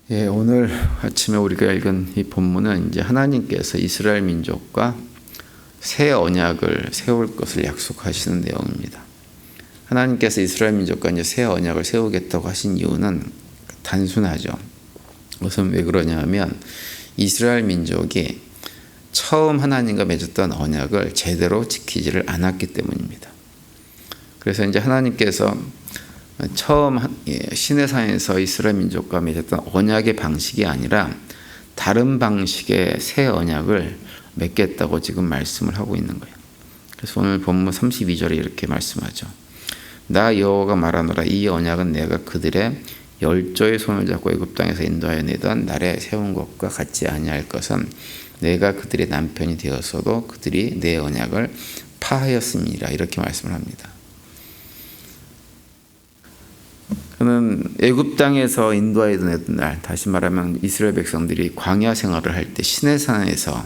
예, 오늘 아침에 우리가 읽은 이 본문은 이제 하나님께서 이스라엘 민족과 새 언약을 세울 것을 약속하시는 내용입니다. 하나님께서 이스라엘 민족과 이제 새 언약을 세우겠다고 하신 이유는 단순하죠. 우선 왜 그러냐면 이스라엘 민족이 처음 하나님과 맺었던 언약을 제대로 지키지를 않았기 때문입니다. 그래서 이제 하나님께서 처음 시내산에서 이스라엘 민족과 맺었던 언약의 방식이 아니라 다른 방식의 새 언약을 맺겠다고 지금 말씀을 하고 있는 거예요. 그래서 오늘 본문 32절에 이렇게 말씀하죠. 나 여호와가 말하노라. 이 언약은 내가 그들의 열조의 손을 잡고 애굽 땅에서 인도하여 내던 날에 세운 것과 같지 아니할 것은 내가 그들의 남편이 되었어도 그들이 내 언약을 파하였습니다. 이렇게 말씀을 합니다. 그는 애굽 땅에서 인도하여 내던 날, 다시 말하면 이스라엘 백성들이 광야 생활을 할 때 시내산에서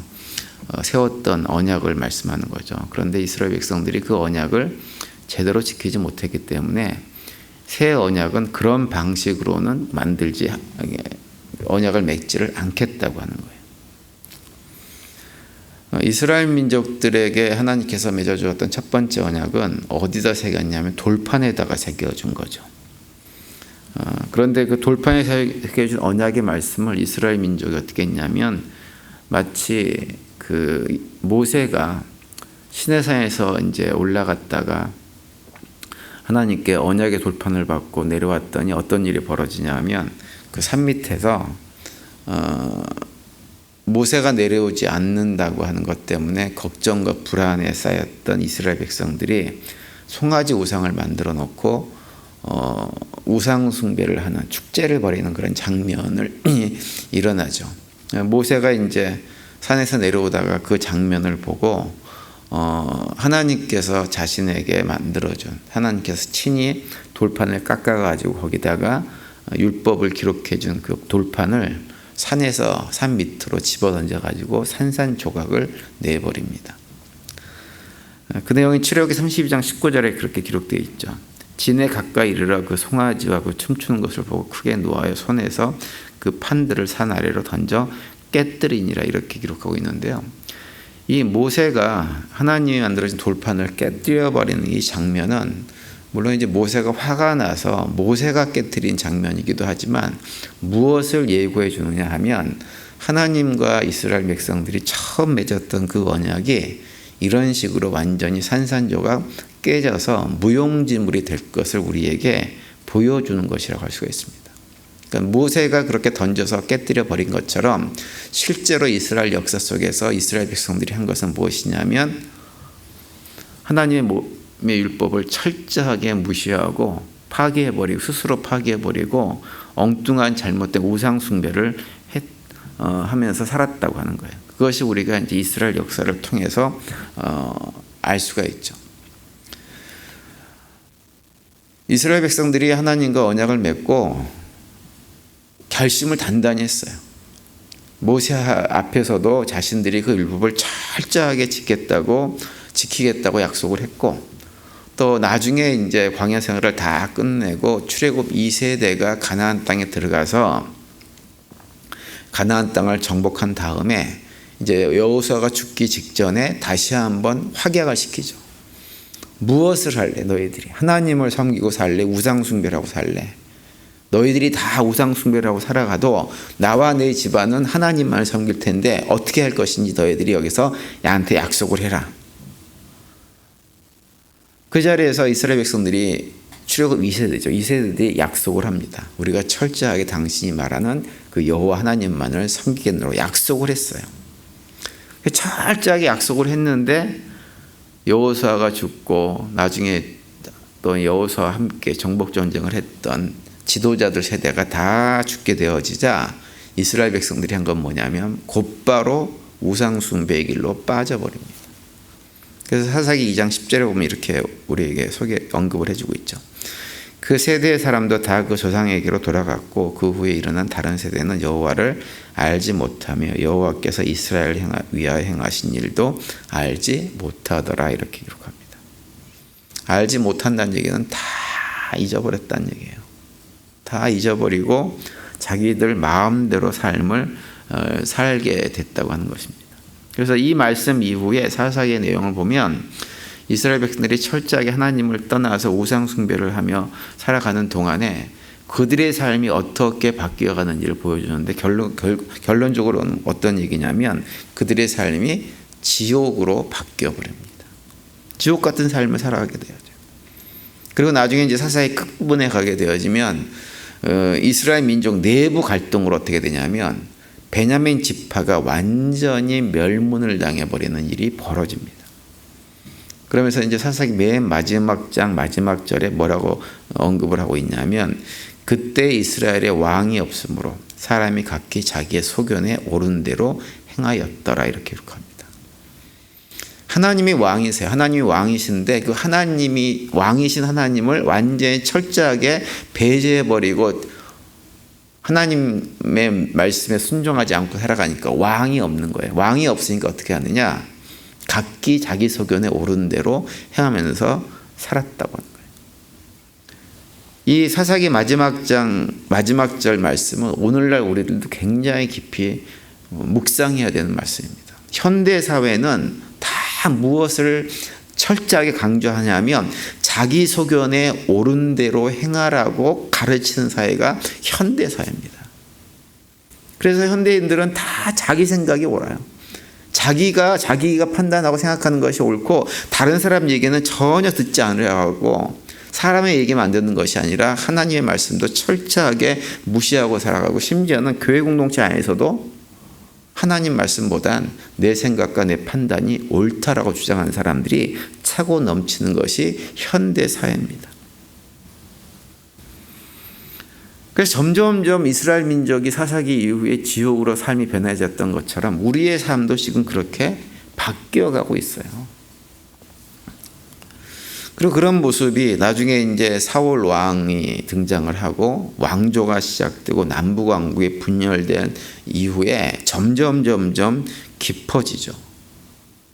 세웠던 언약을 말씀하는 거죠. 그런데 이스라엘 백성들이 그 언약을 제대로 지키지 못했기 때문에 새 언약은 그런 방식으로는 언약을 맺지를 않겠다고 하는 거예요. 이스라엘 민족들에게 하나님께서 맺어주었던 첫 번째 언약은 어디다 새겼냐면 돌판에다가 새겨준 거죠. 그런데 그 돌판에 새겨준 언약의 말씀을 이스라엘 민족이 어떻게 했냐면 마치 그 모세가 시내산에서 이제 올라갔다가 하나님께 언약의 돌판을 받고 내려왔더니 어떤 일이 벌어지냐면 그 산 밑에서 모세가 내려오지 않는다고 하는 것 때문에 걱정과 불안에 쌓였던 이스라엘 백성들이 송아지 우상을 만들어 놓고 우상 숭배를 하는 축제를 벌이는 그런 장면을 일어나죠. 모세가 이제 산에서 내려오다가 그 장면을 보고 하나님께서 자신에게 만들어준, 하나님께서 친히 돌판을 깎아가지고 거기다가 율법을 기록해준 그 돌판을 산에서 산 밑으로 집어던져가지고 산산조각을 내버립니다. 그 내용이 출애굽기 32장 19절에 그렇게 기록되어 있죠. 진에 가까이 이르러 그 송아지와 그 춤추는 것을 보고 크게 노하여 손에서 그 판들을 산 아래로 던져 깨뜨리니라 이렇게 기록하고 있는데요. 이 모세가 하나님이 만들어진 돌판을 깨뜨려버리는 이 장면은 물론 이제 모세가 화가 나서 모세가 깨뜨린 장면이기도 하지만 무엇을 예고해 주느냐 하면 하나님과 이스라엘 백성들이 처음 맺었던 그 언약이 이런 식으로 완전히 산산조각 깨져서 무용지물이 될 것을 우리에게 보여주는 것이라고 할 수가 있습니다. 그러니까 모세가 그렇게 던져서 깨뜨려 버린 것처럼 실제로 이스라엘 역사 속에서 이스라엘 백성들이 한 것은 무엇이냐면 하나님의 율법을 철저하게 무시하고 파괴해버리고 스스로 파괴해버리고 엉뚱한 잘못된 우상 숭배를 하면서 살았다고 하는 거예요. 그것이 우리가 이제 이스라엘 역사를 통해서 알 수가 있죠. 이스라엘 백성들이 하나님과 언약을 맺고 결심을 단단히 했어요. 모세 앞에서도 자신들이 그 율법을 철저하게 지키겠다고 약속을 했고 또 나중에 이제 광야 생활을 다 끝내고 출애굽 2세대가 가나안 땅에 들어가서 가나안 땅을 정복한 다음에 이제 여호수아가 죽기 직전에 다시 한번 확약을 시키죠. 무엇을 할래? 너희들이 하나님을 섬기고 살래? 우상 숭배를 하고 살래? 너희들이 다 우상 숭배를 하고 살아가도 나와 내 집안은 하나님만을 섬길 텐데 어떻게 할 것인지 너희들이 여기서 나한테 약속을 해라. 그 자리에서 이스라엘 백성들이 출애굽 2세대죠. 2세대들이 약속을 합니다. 우리가 철저하게 당신이 말하는 그 여호와 하나님만을 섬기겠노라고 약속을 했어요. 철저하게 약속을 했는데 여호수아가 죽고 나중에 또 여호수아와 함께 정복 전쟁을 했던 지도자들 세대가 다 죽게 되어지자 이스라엘 백성들이 한 건 뭐냐면 곧바로 우상 숭배의 길로 빠져버립니다. 그래서 사사기 2장 10절에 보면 이렇게 우리에게 언급을 해주고 있죠. 그 세대의 사람도 다 그 조상에게로 돌아갔고 그 후에 일어난 다른 세대는 여호와를 알지 못하며 여호와께서 이스라엘을 위하여 행하신 일도 알지 못하더라 이렇게 기록합니다. 알지 못한다는 얘기는 다 잊어버렸다는 얘기예요. 다 잊어버리고 자기들 마음대로 삶을 살게 됐다고 하는 것입니다. 그래서 이 말씀 이후에 사사기의 내용을 보면 이스라엘 백성들이 철저하게 하나님을 떠나서 우상 숭배를 하며 살아가는 동안에 그들의 삶이 어떻게 바뀌어가는지를 보여주는데 결론적으로는 어떤 얘기냐면 그들의 삶이 지옥으로 바뀌어버립니다. 지옥 같은 삶을 살아가게 되어죠. 그리고 나중에 이제 사사기 끝부분에 가게 되어지면 이스라엘 민족 내부 갈등으로 어떻게 되냐면 베냐민 지파가 완전히 멸문을 당해버리는 일이 벌어집니다. 그러면서 이제 사사기 맨 마지막 장 마지막 절에 뭐라고 언급을 하고 있냐면 그때 이스라엘에 왕이 없으므로 사람이 각기 자기의 소견에 옳은 대로 행하였더라 이렇게 기록합니다. 하나님이 왕이세요. 하나님이 왕이신데 그 하나님이 왕이신 하나님을 완전히 철저하게 배제해버리고 하나님의 말씀에 순종하지 않고 살아가니까 왕이 없는 거예요. 왕이 없으니까 어떻게 하느냐? 각기 자기 소견에 옳은 대로 행하면서 살았다고 하는 거예요. 이 사사기 마지막 장 마지막 절 말씀은 오늘날 우리들도 굉장히 깊이 묵상해야 되는 말씀입니다. 현대 사회는 다 무엇을 철저하게 강조하냐면 자기 소견에 옳은 대로 행하라고 가르치는 사회가 현대 사회입니다. 그래서 현대인들은 다 자기 생각이 옳아요. 자기가 판단하고 생각하는 것이 옳고 다른 사람 얘기는 전혀 듣지 않으려고 사람의 얘기만 안 듣는 것이 아니라 하나님의 말씀도 철저하게 무시하고 살아가고 심지어는 교회 공동체 안에서도 하나님 말씀보단 내 생각과 내 판단이 옳다라고 주장하는 사람들이 차고 넘치는 것이 현대 사회입니다. 그래서 점점점 이스라엘 민족이 사사기 이후에 지옥으로 삶이 변해졌던 것처럼 우리의 삶도 지금 그렇게 바뀌어가고 있어요. 그리고 그런 모습이 나중에 이제 사울 왕이 등장을 하고 왕조가 시작되고 남북 왕국이 분열된 이후에 점점 깊어지죠.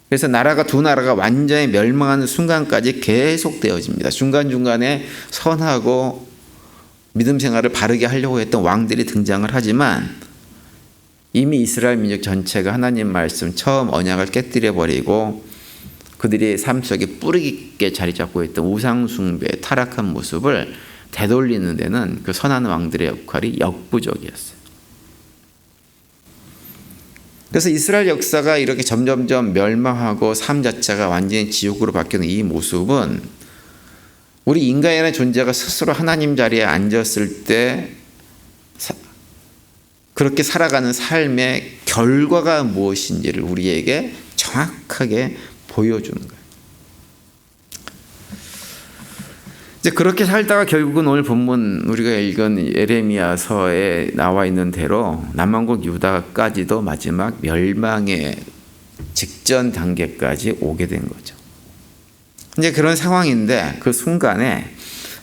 그래서 두 나라가 완전히 멸망하는 순간까지 계속되어집니다. 중간중간에 선하고 믿음 생활을 바르게 하려고 했던 왕들이 등장을 하지만 이미 이스라엘 민족 전체가 하나님 말씀 처음 언약을 깨뜨려 버리고 그들의 삶 속에 뿌리 깊게 자리 잡고 있던 우상 숭배 타락한 모습을 되돌리는 데는 그 선한 왕들의 역할이 역부족이었어요. 그래서 이스라엘 역사가 이렇게 점점점 멸망하고 삶 자체가 완전히 지옥으로 바뀌는 이 모습은 우리 인간의 존재가 스스로 하나님 자리에 앉았을 때 그렇게 살아가는 삶의 결과가 무엇인지를 우리에게 정확하게 보여주는 거예요. 이제 그렇게 살다가 결국은 오늘 본문 우리가 읽은 예레미야서에 나와 있는 대로 남왕국 유다까지도 마지막 멸망의 직전 단계까지 오게 된 거죠. 이제 그런 상황인데 그 순간에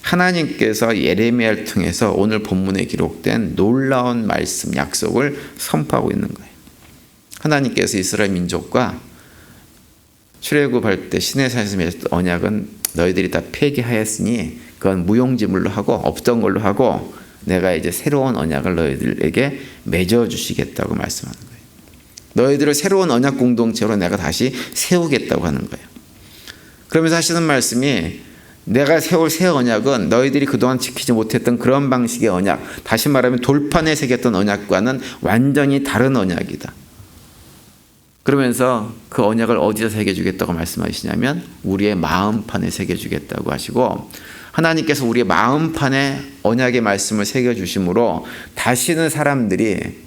하나님께서 예레미야를 통해서 오늘 본문에 기록된 놀라운 말씀 약속을 선포하고 있는 거예요. 하나님께서 이스라엘 민족과 출애굽할 때 시내산에서 맺었던 언약은 너희들이 다 폐기하였으니 그건 무용지물로 하고 없던 걸로 하고 내가 이제 새로운 언약을 너희들에게 맺어주시겠다고 말씀하는 거예요. 너희들을 새로운 언약 공동체로 내가 다시 세우겠다고 하는 거예요. 그러면서 하시는 말씀이 내가 세울 새 언약은 너희들이 그동안 지키지 못했던 그런 방식의 언약, 다시 말하면 돌판에 새겼던 언약과는 완전히 다른 언약이다. 그러면서 그 언약을 어디서 새겨주겠다고 말씀하시냐면 우리의 마음판에 새겨주겠다고 하시고 하나님께서 우리의 마음판에 언약의 말씀을 새겨주심으로 다시는 사람들이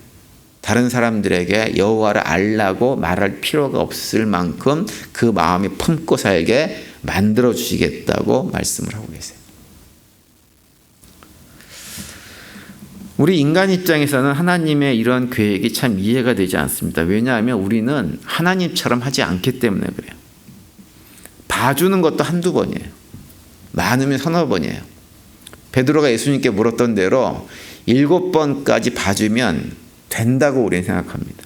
다른 사람들에게 여호와를 알라고 말할 필요가 없을 만큼 그 마음이 품고 살게 만들어주시겠다고 말씀을 하고 계세요. 우리 인간 입장에서는 하나님의 이런 계획이 참 이해가 되지 않습니다. 왜냐하면 우리는 하나님처럼 하지 않기 때문에 그래요. 봐주는 것도 한두 번이에요. 많으면 서너 번이에요. 베드로가 예수님께 물었던 대로 7번까지 봐주면 된다고 우리는 생각합니다.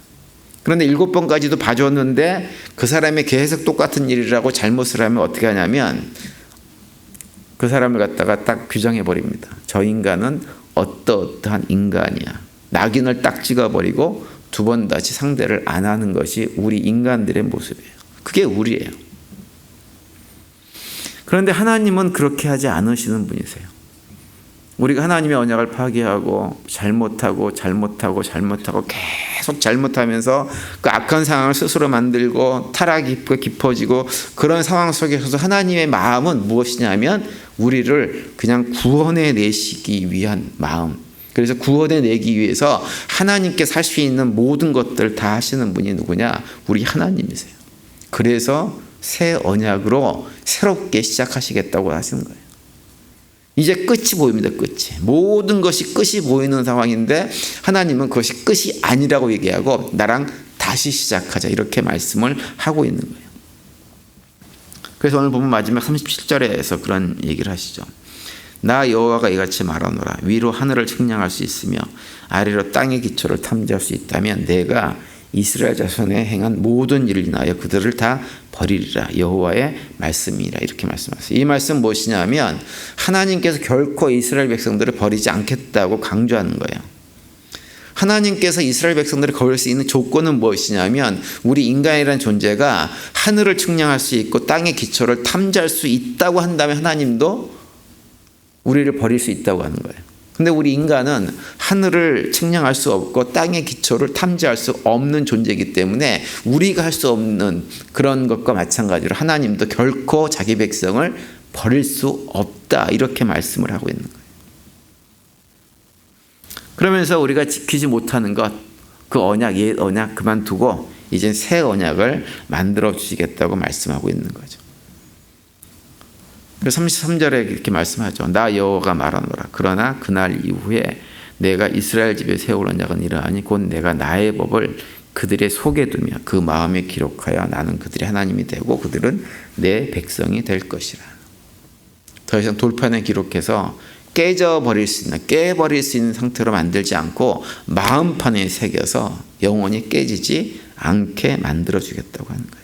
그런데 7번까지도 봐줬는데 그 사람이 계속 똑같은 일이라고 잘못을 하면 어떻게 하냐면 그 사람을 갖다가 딱 규정해 버립니다. 저 인간은 어떠한 인간이야. 낙인을 딱 찍어버리고 두 번 다시 상대를 안 하는 것이 우리 인간들의 모습이에요. 그게 우리예요. 그런데 하나님은 그렇게 하지 않으시는 분이세요. 우리가 하나님의 언약을 파괴하고 잘못하고 계속 잘못하면서 그 악한 상황을 스스로 만들고 타락이 깊어지고 그런 상황 속에서도 하나님의 마음은 무엇이냐면 우리를 그냥 구원해 내시기 위한 마음. 그래서 구원해 내기 위해서 하나님께서 할 수 있는 모든 것들을 다 하시는 분이 누구냐? 우리 하나님이세요. 그래서 새 언약으로 새롭게 시작하시겠다고 하시는 거예요. 이제 끝이 보입니다. 끝이. 모든 것이 끝이 보이는 상황인데 하나님은 그것이 끝이 아니라고 얘기하고 나랑 다시 시작하자 이렇게 말씀을 하고 있는 거예요. 그래서 오늘 보면 마지막 37절에서 그런 얘기를 하시죠. 나 여호와가 이같이 말하노라. 위로 하늘을 측량할 수 있으며 아래로 땅의 기초를 탐지할 수 있다면 내가 이스라엘 자손에 행한 모든 일을 인하여 그들을 다 버리리라. 여호와의 말씀이라. 이렇게 말씀하세요. 이 말씀 무엇이냐면 하나님께서 결코 이스라엘 백성들을 버리지 않겠다고 강조하는 거예요. 하나님께서 이스라엘 백성들을 거울 수 있는 조건은 무엇이냐면 우리 인간이라는 존재가 하늘을 측량할 수 있고 땅의 기초를 탐지할 수 있다고 한다면 하나님도 우리를 버릴 수 있다고 하는 거예요. 근데 우리 인간은 하늘을 측량할 수 없고 땅의 기초를 탐지할 수 없는 존재이기 때문에 우리가 할 수 없는 그런 것과 마찬가지로 하나님도 결코 자기 백성을 버릴 수 없다. 이렇게 말씀을 하고 있는 거예요. 그러면서 우리가 지키지 못하는 것, 그 언약, 옛 언약 그만두고 이제 새 언약을 만들어 주시겠다고 말씀하고 있는 거죠. 그래서 33절에 이렇게 말씀하죠. 나 여호와가 말하노라. 그러나 그날 이후에 내가 이스라엘 집에 세울 언약은 이러하니 곧 내가 나의 법을 그들의 속에 두며 그 마음에 기록하여 나는 그들의 하나님이 되고 그들은 내 백성이 될 것이라. 더 이상 돌판에 기록해서 깨버릴 수 있는 상태로 만들지 않고 마음판에 새겨서 영원히 깨지지 않게 만들어주겠다고 하는 거예요.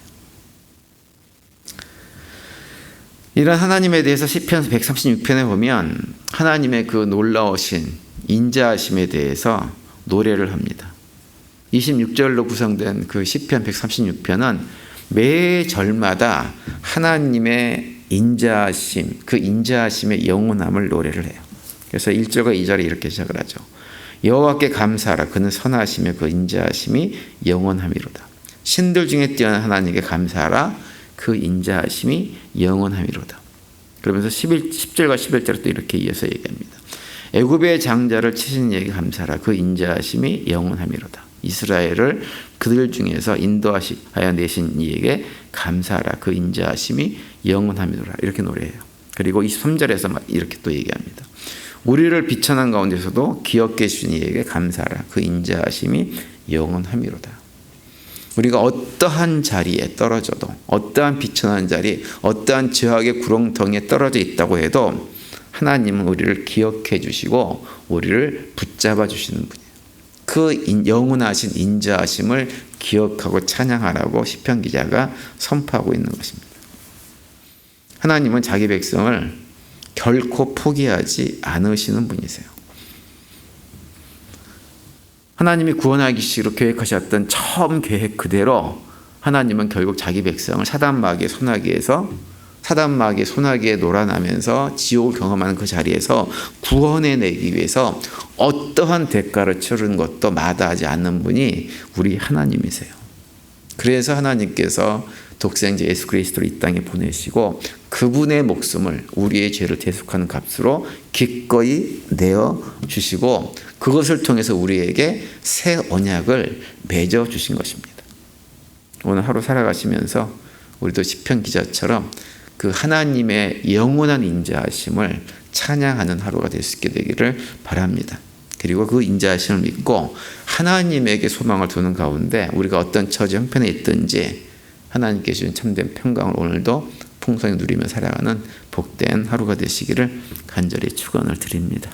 이런 하나님에 대해서 시편 136편에 보면 하나님의 그 놀라우신 인자하심에 대해서 노래를 합니다. 26절로 구성된 그 시편 136편은 매 절마다 하나님의 인자하심, 그 인자하심의 영원함을 노래를 해요. 그래서 1절과 2절에 이렇게 시작을 하죠. 여호와께 감사하라. 그는 선하시며 그 인자하심이 영원함이로다. 신들 중에 뛰어난 하나님께 감사하라. 그 인자하심이 영원함이로다. 그러면서 10절과 11절에 또 이렇게 이어서 얘기합니다. 애굽의 장자를 치신 이에게 감사하라. 그 인자하심이 영원함이로다. 이스라엘을 그들 중에서 인도하여 내신 이에게 감사하라. 그 인자하심이 영원함이로다. 이렇게 노래해요. 그리고 23절에서 이렇게 또 얘기합니다. 우리를 비천한 가운데서도 기억해 주신 이에게 감사하라. 그 인자하심이 영원함이로다. 우리가 어떠한 자리에 떨어져도 어떠한 비천한 자리, 어떠한 죄악의 구렁텅이에 떨어져 있다고 해도 하나님은 우리를 기억해 주시고 우리를 붙잡아 주시는 분이에요. 그 영원하신 인자하심을 기억하고 찬양하라고 시편 기자가 선포하고 있는 것입니다. 하나님은 자기 백성을 결코 포기하지 않으시는 분이세요. 하나님이 구원하기식으로 계획하셨던 처음 계획 그대로 하나님은 결국 자기 백성을 사단마귀의 소나기에 놀아나면서 지옥을 경험하는 그 자리에서 구원해내기 위해서 어떠한 대가를 치르는 것도 마다하지 않는 분이 우리 하나님이세요. 그래서 하나님께서 독생자 예수 그리스도를 이 땅에 보내시고 그분의 목숨을 우리의 죄를 대속하는 값으로 기꺼이 내어주시고 그것을 통해서 우리에게 새 언약을 맺어주신 것입니다. 오늘 하루 살아가시면서 우리도 시편 기자처럼 그 하나님의 영원한 인자하심을 찬양하는 하루가 될 수 있게 되기를 바랍니다. 그리고 그 인자하심을 믿고 하나님에게 소망을 두는 가운데 우리가 어떤 처지 형편에 있든지 하나님께 주신 참된 평강을 오늘도 풍성히 누리며 살아가는 복된 하루가 되시기를 간절히 축원을 드립니다.